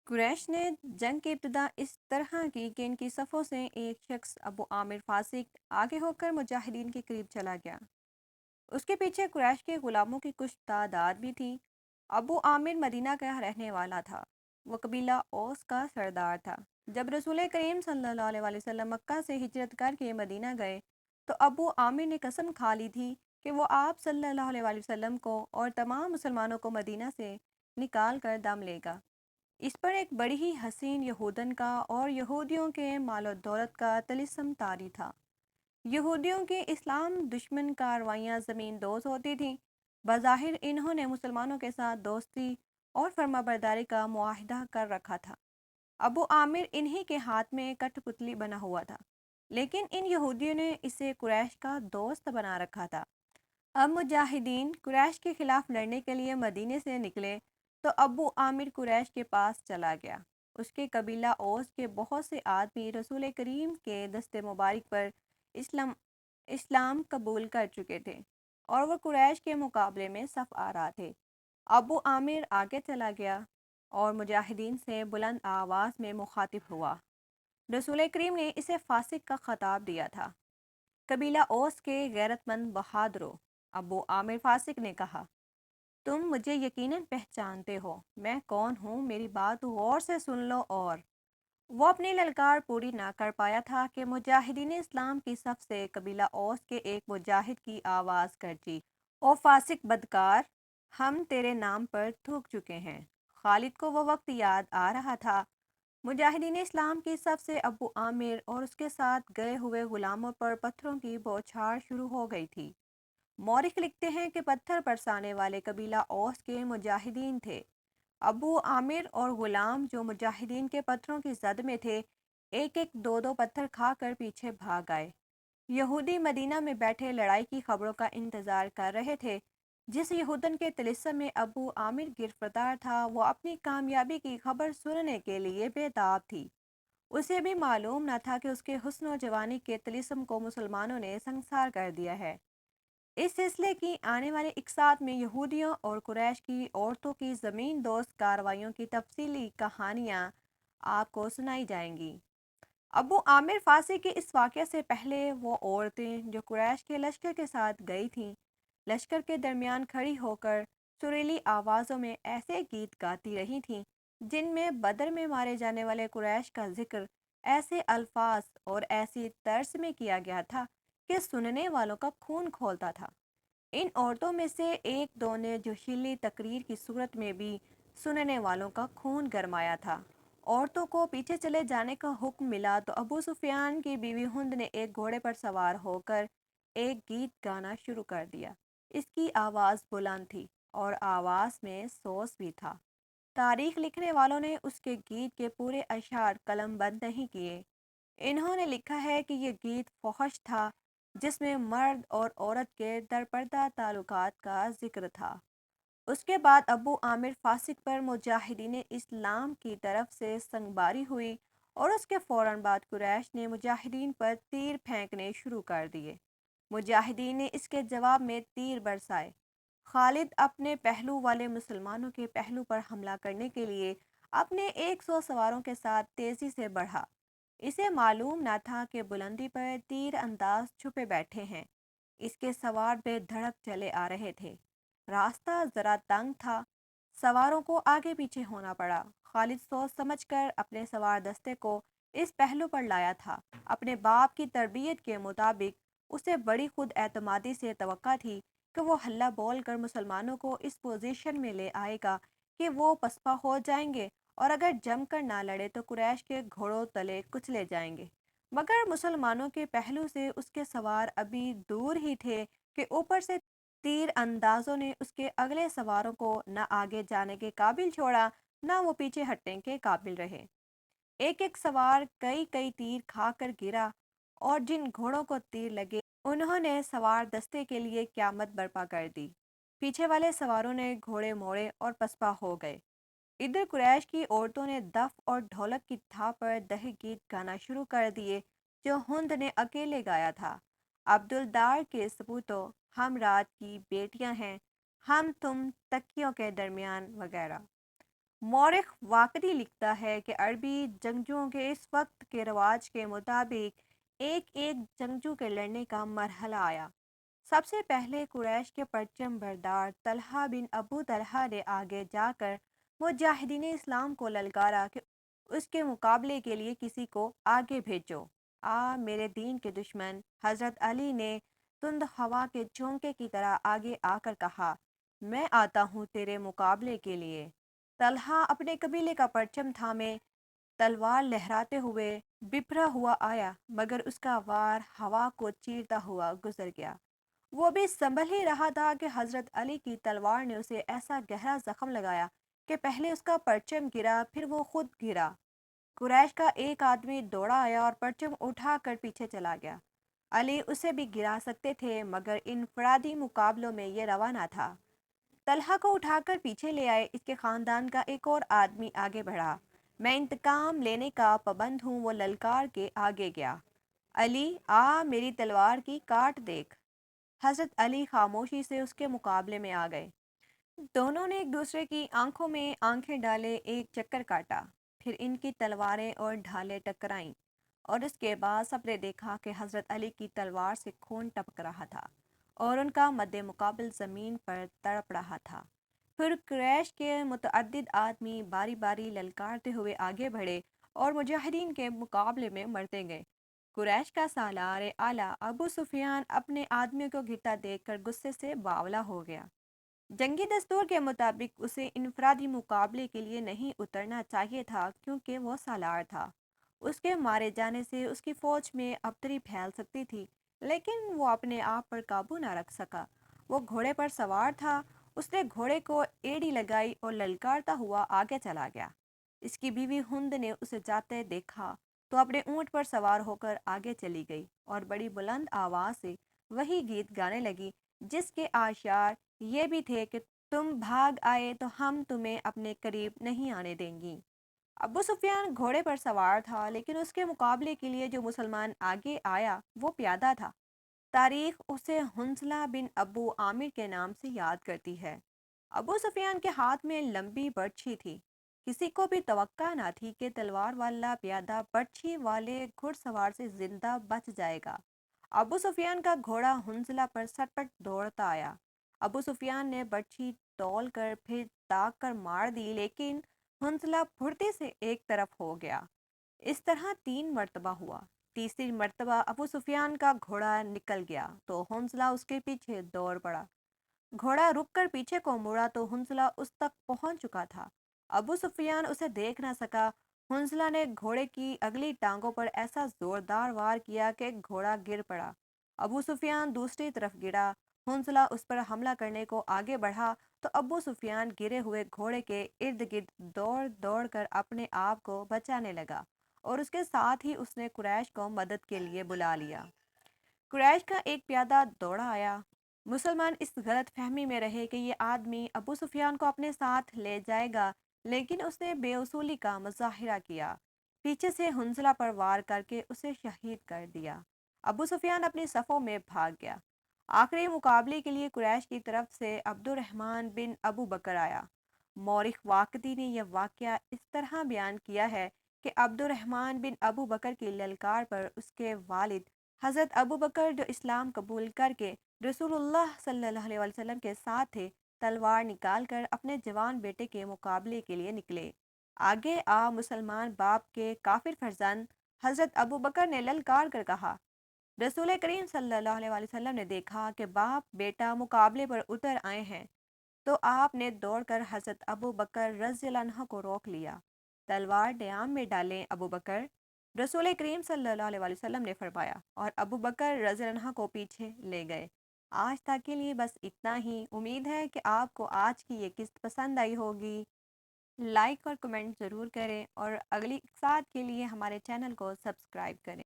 قریش نے جنگ کی ابتدا اس طرح کی کہ ان کی صفوں سے ایک شخص ابو عامر فاسق آگے ہو کر مجاہدین کے قریب چلا گیا۔ اس کے پیچھے قریش کے غلاموں کی کچھ تعداد بھی تھی۔ ابو عامر مدینہ کا رہنے والا تھا۔ وہ قبیلہ اوس کا سردار تھا۔ جب رسول کریم صلی اللہ علیہ وسلم مکہ سے ہجرت کر کے مدینہ گئے تو ابو عامر نے قسم کھا لی تھی کہ وہ آپ صلی اللہ علیہ وسلم کو اور تمام مسلمانوں کو مدینہ سے نکال کر دم لے گا۔ اس پر ایک بڑی ہی حسین یہودن کا اور یہودیوں کے مال و دولت کا طلسم طاری تھا۔ یہودیوں کی اسلام دشمن کارروائیاں زمین دوز ہوتی تھیں۔ بظاہر انہوں نے مسلمانوں کے ساتھ دوستی اور فرما برداری کا معاہدہ کر رکھا تھا۔ ابو عامر انہی کے ہاتھ میں کٹھ پتلی بنا ہوا تھا، لیکن ان یہودیوں نے اسے قریش کا دوست بنا رکھا تھا۔ اب مجاہدین قریش کے خلاف لڑنے کے لیے مدینے سے نکلے تو ابو عامر قریش کے پاس چلا گیا۔ اس کے قبیلہ اوس کے بہت سے آدمی رسول کریم کے دست مبارک پر اسلام قبول کر چکے تھے اور وہ قریش کے مقابلے میں صف آرا تھے۔ ابو عامر آگے چلا گیا اور مجاہدین سے بلند آواز میں مخاطب ہوا۔ رسول کریم نے اسے فاسق کا خطاب دیا تھا۔ قبیلہ اوس کے غیرت مند بہادروں، ابو عامر فاسق نے کہا، تم مجھے یقیناً پہچانتے ہو، میں کون ہوں، میری بات غور سے سن لو۔ اور وہ اپنی للکار پوری نہ کر پایا تھا کہ مجاہدین اسلام کی صف سے قبیلہ اوس کے ایک مجاہد کی آواز گرجی، او فاسق بدکار، ہم تیرے نام پر تھوک چکے ہیں۔ خالد کو وہ وقت یاد آ رہا تھا۔ مجاہدین اسلام کی صف سے ابو عامر اور اس کے ساتھ گئے ہوئے غلاموں پر پتھروں کی بوچھار شروع ہو گئی تھی۔ مورخ لکھتے ہیں کہ پتھر برسانے والے قبیلہ اوس کے مجاہدین تھے۔ ابو عامر اور غلام جو مجاہدین کے پتھروں کی زد میں تھے، ایک ایک دو دو پتھر کھا کر پیچھے بھاگ آئے۔ یہودی مدینہ میں بیٹھے لڑائی کی خبروں کا انتظار کر رہے تھے۔ جس یہودن کے طلسم میں ابو عامر گرفتار تھا، وہ اپنی کامیابی کی خبر سننے کے لیے بے تاب تھی۔ اسے بھی معلوم نہ تھا کہ اس کے حسن و جوانی کے طلسم کو مسلمانوں نے سنگسار کر دیا ہے۔ اس سلسلے کی آنے والے اقساط میں یہودیوں اور قریش کی عورتوں کی زمین دوست کارروائیوں کی تفصیلی کہانیاں آپ کو سنائی جائیں گی۔ ابو عامر فاسق کے اس واقعے سے پہلے وہ عورتیں جو قریش کے لشکر کے ساتھ گئی تھیں، لشکر کے درمیان کھڑی ہو کر سریلی آوازوں میں ایسے گیت گاتی رہی تھیں جن میں بدر میں مارے جانے والے قریش کا ذکر ایسے الفاظ اور ایسی طرز میں کیا گیا تھا کہ سننے والوں کا خون کھولتا تھا۔ ان عورتوں میں سے ایک دو نے جوشیلی تقریر کی صورت میں بھی سننے والوں کا خون گرمایا تھا۔ عورتوں کو پیچھے چلے جانے کا حکم ملا تو ابو سفیان کی بیوی ہند نے ایک گھوڑے پر سوار ہو کر ایک گیت گانا شروع کر دیا۔ اس کی آواز بلند تھی اور آواز میں سوز بھی تھا۔ تاریخ لکھنے والوں نے اس کے گیت کے پورے اشعار قلم بند نہیں کیے۔ انہوں نے لکھا ہے کہ یہ گیت فحش تھا، جس میں مرد اور عورت کے درپردہ تعلقات کا ذکر تھا۔ اس کے بعد ابو عامر فاسق پر مجاہدین اسلام کی طرف سے سنگباری ہوئی اور اس کے فوراً بعد قریش نے مجاہدین پر تیر پھینکنے شروع کر دیے۔ مجاہدین نے اس کے جواب میں تیر برسائے۔ خالد اپنے پہلو والے مسلمانوں کے پہلو پر حملہ کرنے کے لیے اپنے 100 سواروں کے ساتھ تیزی سے بڑھا۔ اسے معلوم نہ تھا کہ بلندی پر تیر انداز چھپے بیٹھے ہیں۔ اس کے سوار بے دھڑک چلے آ رہے تھے۔ راستہ ذرا تنگ تھا، سواروں کو آگے پیچھے ہونا پڑا۔ خالد سوچ سمجھ کر اپنے سوار دستے کو اس پہلو پر لایا تھا۔ اپنے باپ کی تربیت کے مطابق اسے بڑی خود اعتمادی سے توقع تھی کہ وہ ہلہ بول کر مسلمانوں کو اس پوزیشن میں لے آئے گا کہ وہ پسپا ہو جائیں گے اور اگر جم کر نہ لڑے تو قریش کے گھوڑوں تلے کچلے جائیں گے۔ مگر مسلمانوں کے پہلو سے اس کے سوار ابھی دور ہی تھے کہ اوپر سے تیر اندازوں نے اس کے اگلے سواروں کو نہ آگے جانے کے قابل چھوڑا، نہ وہ پیچھے ہٹنے کے قابل رہے۔ ایک ایک سوار کئی کئی تیر کھا کر گرا اور جن گھوڑوں کو تیر لگے انہوں نے سوار دستے کے لیے قیامت برپا کر دی۔ پیچھے والے سواروں نے گھوڑے موڑے اور پسپا ہو گئے۔ ادھر قریش کی عورتوں نے دف اور ڈھولک کی تھا پر دہ گیت گانا شروع کر دیے جو ہند نے اکیلے گایا تھا۔ عبدالدار کے ثبوتوں، ہم رات کی بیٹیاں ہیں، ہم تم تکیوں کے درمیان وغیرہ۔ مورخ واقعی لکھتا ہے کہ عربی جنگجوؤں کے اس وقت کے رواج کے مطابق ایک ایک جنگجو کے لڑنے کا مرحلہ آیا۔ سب سے پہلے قریش کے پرچم بردار طلحہ بن ابو طلحہ نے آگے جا کر مجاہدین اسلام کو للکارا کہ اس کے مقابلے کے لیے کسی کو آگے بھیجو۔ میرے دین کے دشمن حضرت علی نے تند ہوا کے جھونکے کی طرح آگے آ کر کہا، میں آتا ہوں تیرے مقابلے کے لیے۔ طلحہ اپنے قبیلے کا پرچم تھامے تلوار لہراتے ہوئے بپھرا ہوا آیا، مگر اس کا وار ہوا کو چیرتا ہوا گزر گیا۔ وہ بھی سنبھل ہی رہا تھا کہ حضرت علی کی تلوار نے اسے ایسا گہرا زخم لگایا کہ پہلے اس کا پرچم گرا، پھر وہ خود گرا۔ قریش کا ایک آدمی دوڑا آیا اور پرچم اٹھا کر پیچھے چلا گیا۔ علی اسے بھی گرا سکتے تھے، مگر انفرادی مقابلوں میں یہ روا نہ تھا۔ طلحہ کو اٹھا کر پیچھے لے آئے۔ اس کے خاندان کا ایک اور آدمی آگے بڑھا۔ میں انتقام لینے کا پابند ہوں، وہ للکار کے آگے گیا۔ علی میری تلوار کی کاٹ دیکھ۔ حضرت علی خاموشی سے اس کے مقابلے میں آ گئے۔ دونوں نے ایک دوسرے کی آنکھوں میں آنکھیں ڈالے، ایک چکر کاٹا، پھر ان کی تلواریں اور ڈھالیں ٹکرائیں، اور اس کے بعد سب نے دیکھا کہ حضرت علی کی تلوار سے خون ٹپک رہا تھا اور ان کا مد مقابل زمین پر تڑپ رہا تھا۔ پھر قریش کے متعدد آدمی باری باری للکارتے ہوئے آگے بڑھے اور مجاہدین کے مقابلے میں مرتے گئے۔ قریش کا سالار اعلیٰ ابو سفیان اپنے آدمیوں کو گرتا دیکھ کر غصے سے باولا ہو گیا۔ جنگی دستور کے مطابق اسے انفرادی مقابلے کے لیے نہیں اترنا چاہیے تھا، کیونکہ وہ سالار تھا۔ اس کے مارے جانے سے اس کی فوج میں ابتری پھیل سکتی تھی، لیکن وہ اپنے آپ پر قابو نہ رکھ سکا۔ وہ گھوڑے پر سوار تھا۔ اس نے گھوڑے کو ایڑی لگائی اور للکارتا ہوا آگے چلا گیا۔ اس کی بیوی ہند نے اسے جاتے دیکھا تو اپنے اونٹ پر سوار ہو کر آگے چلی گئی اور بڑی بلند آواز سے وہی گیت گانے لگی جس کے آشعار یہ بھی تھے کہ تم بھاگ آئے تو ہم تمہیں اپنے قریب نہیں آنے دیں گی۔ ابو سفیان گھوڑے پر سوار تھا، لیکن اس کے مقابلے کے لیے جو مسلمان آگے آیا وہ پیادہ تھا۔ تاریخ اسے حنظلہ بن ابو عامر کے نام سے یاد کرتی ہے۔ ابو سفیان کے ہاتھ میں لمبی برچھی تھی۔ کسی کو بھی توقع نہ تھی کہ تلوار والا پیادہ برچھی والے گھڑ سوار سے زندہ بچ جائے گا۔ ابو سفیان کا گھوڑا حنظلہ پر سٹ پٹ دوڑتا آیا۔ ابو سفیان نے برچھی تول کر پھر داغ کر مار دی، لیکن حنظلہ پھرتی سے ایک طرف ہو گیا۔ اس طرح 3 مرتبہ ہوا۔ تیسری مرتبہ ابو سفیان کا گھوڑا نکل گیا تو حنظلہ اس کے پیچھے دوڑ پڑا۔ گھوڑا رک کر پیچھے کو مڑا تو حنظلہ اس تک پہنچ چکا تھا۔ ابو سفیان اسے دیکھ نہ سکا۔ حنظلہ نے گھوڑے کی اگلی ٹانگوں پر ایسا زوردار وار کیا کہ گھوڑا گر پڑا۔ ابو سفیان دوسری طرف گرا۔ حنظلہ اس پر حملہ کرنے کو آگے بڑھا تو ابو سفیان گرے ہوئے گھوڑے کے ارد گرد دوڑ دوڑ کر اپنے آپ کو بچانے لگا، اور اس کے ساتھ ہی اس نے قریش کو مدد کے لیے بلا لیا۔ قریش کا ایک پیادہ دوڑا آیا۔ مسلمان اس غلط فہمی میں رہے کہ یہ آدمی ابو سفیان کو اپنے ساتھ لے جائے گا، لیکن اس نے بے اصولی کا مظاہرہ کیا، پیچھے سے حنظلہ پر وار کر کے اسے شہید کر دیا۔ ابو سفیان اپنی صفوں میں بھاگ گیا۔ آخری مقابلے کے لیے قریش کی طرف سے عبد الرحمن بن ابو بکر آیا۔ مورخ واقدی نے یہ واقعہ اس طرح بیان کیا ہے کہ عبد الرحمن بن ابو بکر کی للکار پر اس کے والد حضرت ابو بکر جو اسلام قبول کر کے رسول اللہ صلی اللہ علیہ وسلم کے ساتھ تھے، تلوار نکال کر اپنے جوان بیٹے کے مقابلے کے لیے نکلے۔ آگے مسلمان باپ کے کافر فرزند حضرت ابو بکر نے للکار کر کہا، رسول کریم صلی اللہ علیہ وسلم نے دیکھا کہ باپ بیٹا مقابلے پر اتر آئے ہیں، تو آپ نے دوڑ کر حضرت ابو بکر رضی اللہ عنہ کو روک لیا۔ تلوار نیام میں ڈالیں ابو بکر، رسول کریم صلی اللہ علیہ وسلم نے فرمایا، اور ابو بکر رضی اللہ عنہ کو پیچھے لے گئے۔ آج تک کے لیے بس اتنا ہی۔ امید ہے کہ آپ کو آج کی یہ قسط پسند آئی ہوگی۔ لائک اور کمنٹ ضرور کریں، اور اگلی اقساط کے لیے ہمارے چینل کو سبسکرائب کریں۔